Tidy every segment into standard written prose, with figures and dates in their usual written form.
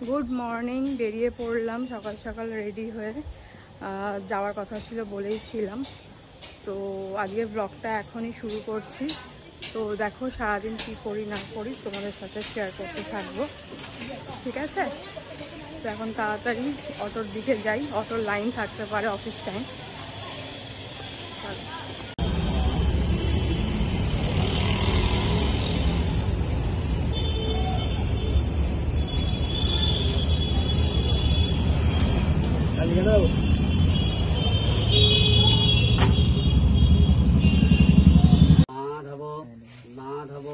Good morning. বেরিয়ে পড়লাম সকাল সকাল রেডি হয়ে, যাওয়ার কথা ছিল বলেইছিলাম। তো আজকে ব্লগটা এখনই শুরু করছি। তো দেখো সারাদিন কি করি না করি তোমাদের সাথে শেয়ার করতে থাকবো, ঠিক আছে? তো এখন তাড়াতাড়ি অটোর দিকে যাই, অটোর লাইন থাকতে পারে অফিস টাইম। মাধব মাধব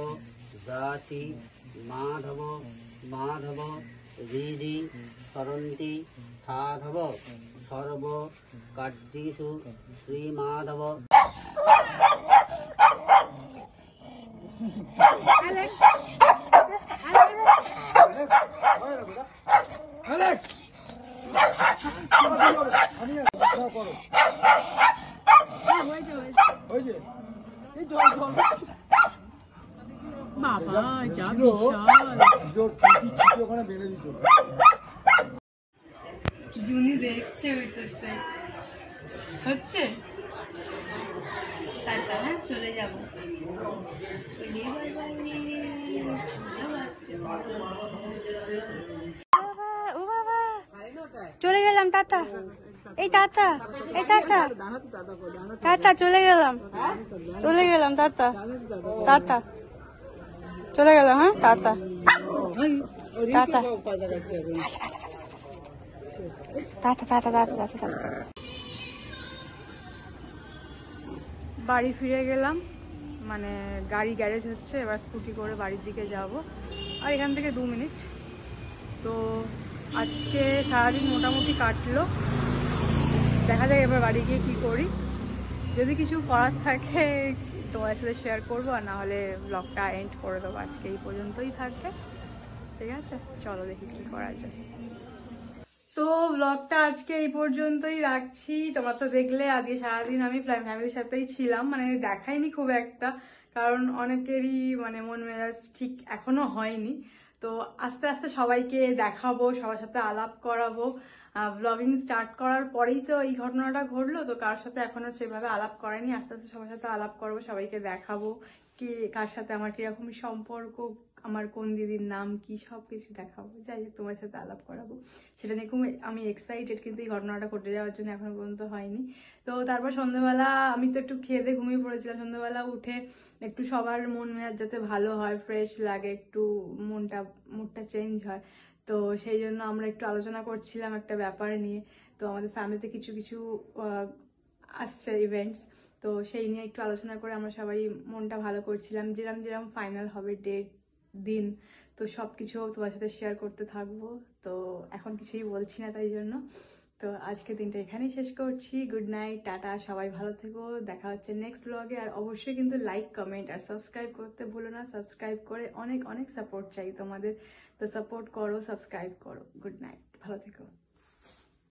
দাসী মাধব মাধব হৃদি সরন্তি সাধব সর্ব কার্যেষু শ্রীমাধব। জুনি দেখছে ভিতরতে হচ্ছে, টাটা, হ্যাঁ চলে যাবো। চলে গেলাম, টাটা। এই টাটা, এই টাটা, টাটা, চলে গেলাম, চলে গেলাম, টাটা, টাটা, চলে গেলাম, হ্যাঁ tata, tata, tata, tata, tata, tata. বাড়ি ফিরে গেলাম, মানে গাড়ি গ্যারেজ হচ্ছে, এবার স্কুটি করে বাড়ির দিকে যাব, আর এখান থেকে 2 মিনিট। তো আজকে সারাদিন মোটামুটি কাটলো, দেখা যাক এবার বাড়ি গিয়ে কী করি। যদি কিছু করার থাকে তোমাদের সাথে শেয়ার করবো, আর না হলে ব্লগটা এন্ড করে দেবো। আজকে এই পর্যন্তই থাকবে, ঠিক আছে? চলো দেখি কী করা যায়। তো ব্লগটা আজকে এই পর্যন্তই রাখছি। তোমরা তো দেখলে আজকে সারাদিন আমি ফ্যামিলির সাথেই ছিলাম, মানে দেখাইনি খুব একটা, কারণ অনেকেরই মানে মন মেজাজ ঠিক এখনো হয়নি। তো আস্তে আস্তে সবাইকে দেখাবো, সবার সাথে আলাপ করাবো। ব্লগিং স্টার্ট করার পরেই তো এই ঘটনাটা ঘটলো, তো কার সাথে এখনো সেভাবে আলাপ করায়নি। আস্তে আস্তে সবার সাথে আলাপ করবো, সবাইকে দেখাবো কি কার সাথে আমার কিরকম সম্পর্ক, আমার কোন দিদির নাম কি, সবকিছু দেখাবো। যাই হোক, তোমার সাথে আলাপ করাবো, সেটা নিয়ে খুব আমি এক্সাইটেড। কিন্তু এই ঘটনাটা ঘটে যাওয়ার জন্য এখনো পর্যন্ত হয়নি। তো তারপর সন্ধ্যাবেলা আমি তো একটু খেয়ে দিয়ে ঘুমিয়ে পড়েছিলাম। সন্ধ্যাবেলা উঠে একটু সবার মন মেজাজ যাতে ভালো হয়, ফ্রেশ লাগে, একটু মুডটা চেঞ্জ হয়, তো সেই জন্য আমরা একটু আলোচনা করছিলাম একটা ব্যাপার নিয়ে। তো আমাদের ফ্যামিলিতে কিছু কিছু আসছে ইভেন্টস, তো সেই নিয়ে একটু আলোচনা করে আমরা সবাই মনটা ভালো করছিলাম। যেরম যেরম ফাইনাল হবে ডেট, দিন, তো সব কিছু তোমার সাথে শেয়ার করতে থাকবো। তো এখন কিছুই বলছি না তাই জন্য। তো আজকে দিনটা এখানেই শেষ করছি। গুড নাইট, টাটা, সবাই ভালো থেকো। দেখা হচ্ছে নেক্সট ব্লগে। আর অবশ্যই কিন্তু লাইক, কমেন্ট আর সাবস্ক্রাইব করতে ভুলো না। সাবস্ক্রাইব করে অনেক অনেক সাপোর্ট চাই তোমাদের, তো সাপোর্ট করো, সাবস্ক্রাইব করো। গুড নাইট, ভালো থেকো।